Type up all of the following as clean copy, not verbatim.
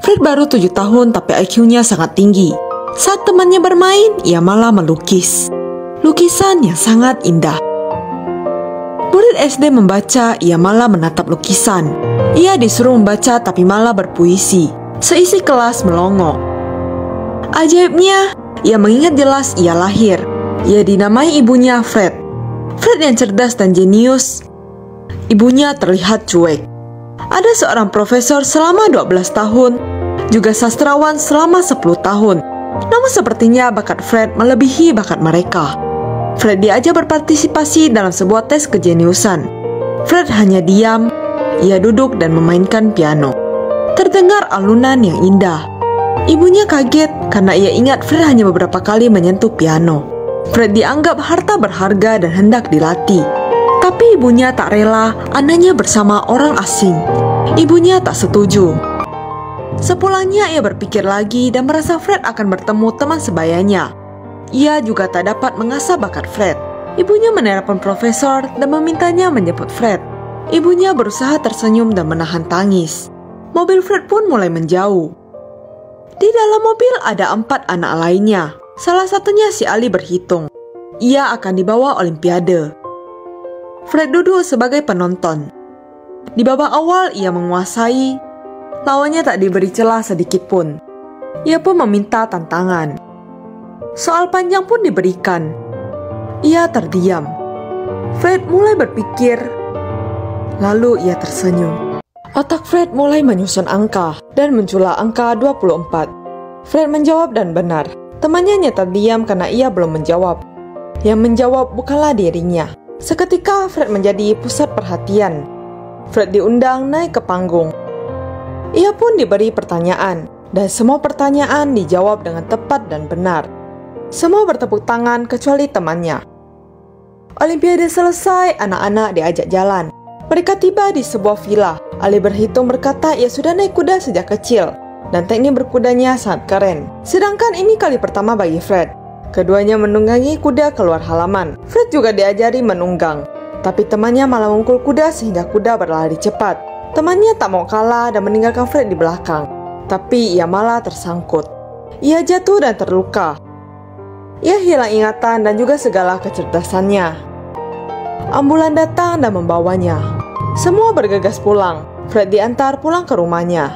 Fred baru 7 tahun tapi IQ-nya sangat tinggi. Saat temannya bermain, ia malah melukis. Lukisan yang sangat indah. Murid SD membaca, ia malah menatap lukisan. Ia disuruh membaca tapi malah berpuisi. Seisi kelas melongo. Ajaibnya, ia mengingat jelas ia lahir. Ia dinamai ibunya Fred. Fred yang cerdas dan jenius. Ibunya terlihat cuek. Ada seorang profesor selama 12 tahun, juga sastrawan selama 10 tahun. Namun sepertinya bakat Fred melebihi bakat mereka. Fred diajak berpartisipasi dalam sebuah tes kejeniusan. Fred hanya diam, ia duduk dan memainkan piano. Terdengar alunan yang indah. Ibunya kaget karena ia ingat Fred hanya beberapa kali menyentuh piano. Fred dianggap harta berharga dan hendak dilatih. Tapi ibunya tak rela anaknya bersama orang asing. Ibunya tak setuju. Sepulangnya ia berpikir lagi dan merasa Fred akan bertemu teman sebayanya. Ia juga tak dapat mengasah bakat Fred. Ibunya menelpon profesor dan memintanya menjemput Fred. Ibunya berusaha tersenyum dan menahan tangis. Mobil Fred pun mulai menjauh. Di dalam mobil ada 4 anak lainnya. Salah satunya si Ali berhitung. Ia akan dibawa Olimpiade. Fred duduk sebagai penonton. Di babak awal ia menguasai. Lawannya tak diberi celah sedikit pun. Ia pun meminta tantangan. Soal panjang pun diberikan. Ia terdiam. Fred mulai berpikir. Lalu ia tersenyum. Otak Fred mulai menyusun angka dan muncullah angka 24. Fred menjawab dan benar. Temannya hanya terdiam karena ia belum menjawab. Yang menjawab bukanlah dirinya. Seketika Fred menjadi pusat perhatian. Fred diundang naik ke panggung. Ia pun diberi pertanyaan, dan semua pertanyaan dijawab dengan tepat dan benar. Semua bertepuk tangan kecuali temannya. Olimpiade selesai, anak-anak diajak jalan. Mereka tiba di sebuah villa. Ali berhitung berkata ia sudah naik kuda sejak kecil, dan teknik berkudanya sangat keren. Sedangkan ini kali pertama bagi Fred. Keduanya menunggangi kuda keluar halaman. Fred juga diajari menunggang. Tapi temannya malah memukul kuda sehingga kuda berlari cepat. Temannya tak mau kalah dan meninggalkan Fred di belakang. Tapi ia malah tersangkut. Ia jatuh dan terluka. Ia hilang ingatan dan juga segala kecerdasannya. Ambulan datang dan membawanya. Semua bergegas pulang. Fred diantar pulang ke rumahnya.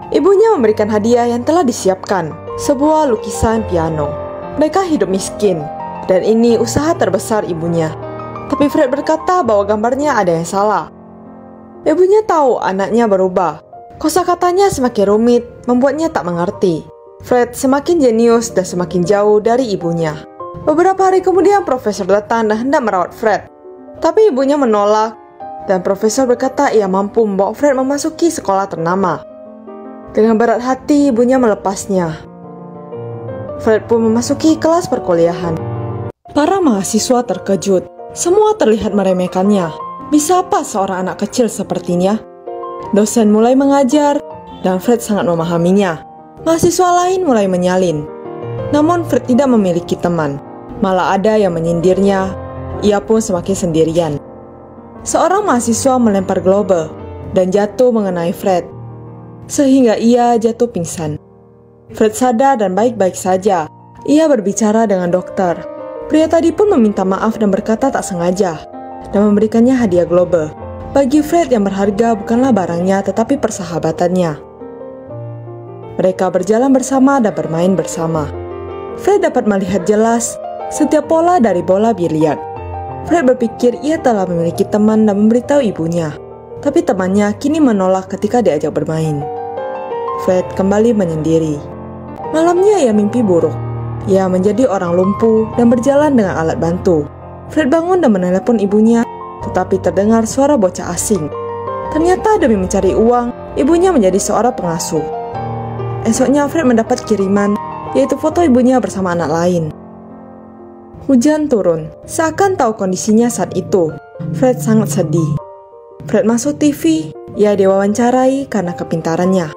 Ibunya memberikan hadiah yang telah disiapkan. Sebuah lukisan piano. Mereka hidup miskin. Dan ini usaha terbesar ibunya. Tapi Fred berkata bahwa gambarnya ada yang salah. Ibunya tahu anaknya berubah. Kosakatanya semakin rumit, membuatnya tak mengerti. Fred semakin jenius dan semakin jauh dari ibunya. Beberapa hari kemudian profesor datang dan hendak merawat Fred. Tapi ibunya menolak dan profesor berkata ia mampu membawa Fred memasuki sekolah ternama. Dengan berat hati ibunya melepasnya. Fred pun memasuki kelas perkuliahan. Para mahasiswa terkejut. Semua terlihat meremehkannya. Bisa apa seorang anak kecil sepertinya? Dosen mulai mengajar dan Fred sangat memahaminya. Mahasiswa lain mulai menyalin. Namun Fred tidak memiliki teman. Malah ada yang menyindirnya. Ia pun semakin sendirian. Seorang mahasiswa melempar global dan jatuh mengenai Fred. Sehingga ia jatuh pingsan. Fred sadar dan baik-baik saja. Ia berbicara dengan dokter. Pria tadi pun meminta maaf dan berkata tak sengaja. Dan memberikannya hadiah global. Bagi Fred yang berharga bukanlah barangnya tetapi persahabatannya. Mereka berjalan bersama dan bermain bersama. Fred dapat melihat jelas setiap pola dari bola biliar. Fred berpikir ia telah memiliki teman dan memberitahu ibunya. Tapi temannya kini menolak ketika diajak bermain. Fred kembali menyendiri. Malamnya ia mimpi buruk. Ia menjadi orang lumpuh dan berjalan dengan alat bantu. Fred bangun dan menelepon ibunya, tetapi terdengar suara bocah asing. Ternyata demi mencari uang, ibunya menjadi seorang pengasuh. Esoknya Fred mendapat kiriman, yaitu foto ibunya bersama anak lain. Hujan turun, seakan tahu kondisinya saat itu. Fred sangat sedih. Fred masuk TV, ia diwawancarai karena kepintarannya.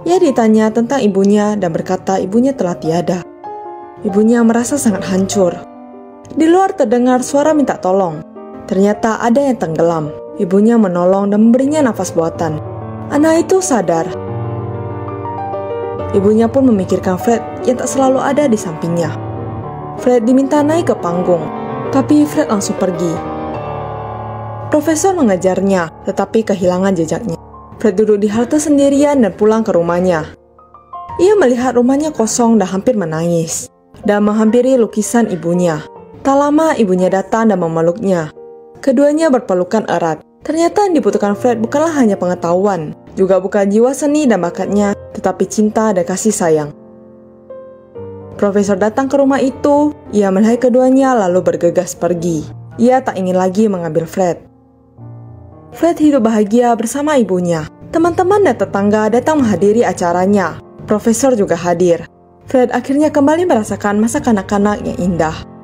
Ia ditanya tentang ibunya dan berkata ibunya telah tiada. Ibunya merasa sangat hancur. Di luar terdengar suara minta tolong. Ternyata ada yang tenggelam. Ibunya menolong dan memberinya nafas buatan. Anak itu sadar. Ibunya pun memikirkan Fred yang tak selalu ada di sampingnya. Fred diminta naik ke panggung, tapi Fred langsung pergi. Profesor mengejarnya, tetapi kehilangan jejaknya. Fred duduk di halte sendirian dan pulang ke rumahnya. Ia melihat rumahnya kosong dan hampir menangis, dan menghampiri lukisan ibunya. Tak lama ibunya datang dan memeluknya. Keduanya berpelukan erat. Ternyata yang dibutuhkan Fred bukanlah hanya pengetahuan, juga bukan jiwa seni dan bakatnya, tetapi cinta dan kasih sayang. Profesor datang ke rumah itu, ia melihat keduanya lalu bergegas pergi. Ia tak ingin lagi mengambil Fred. Fred hidup bahagia bersama ibunya. Teman-teman dan tetangga datang menghadiri acaranya. Profesor juga hadir. Fred akhirnya kembali merasakan masa kanak-kanak yang indah.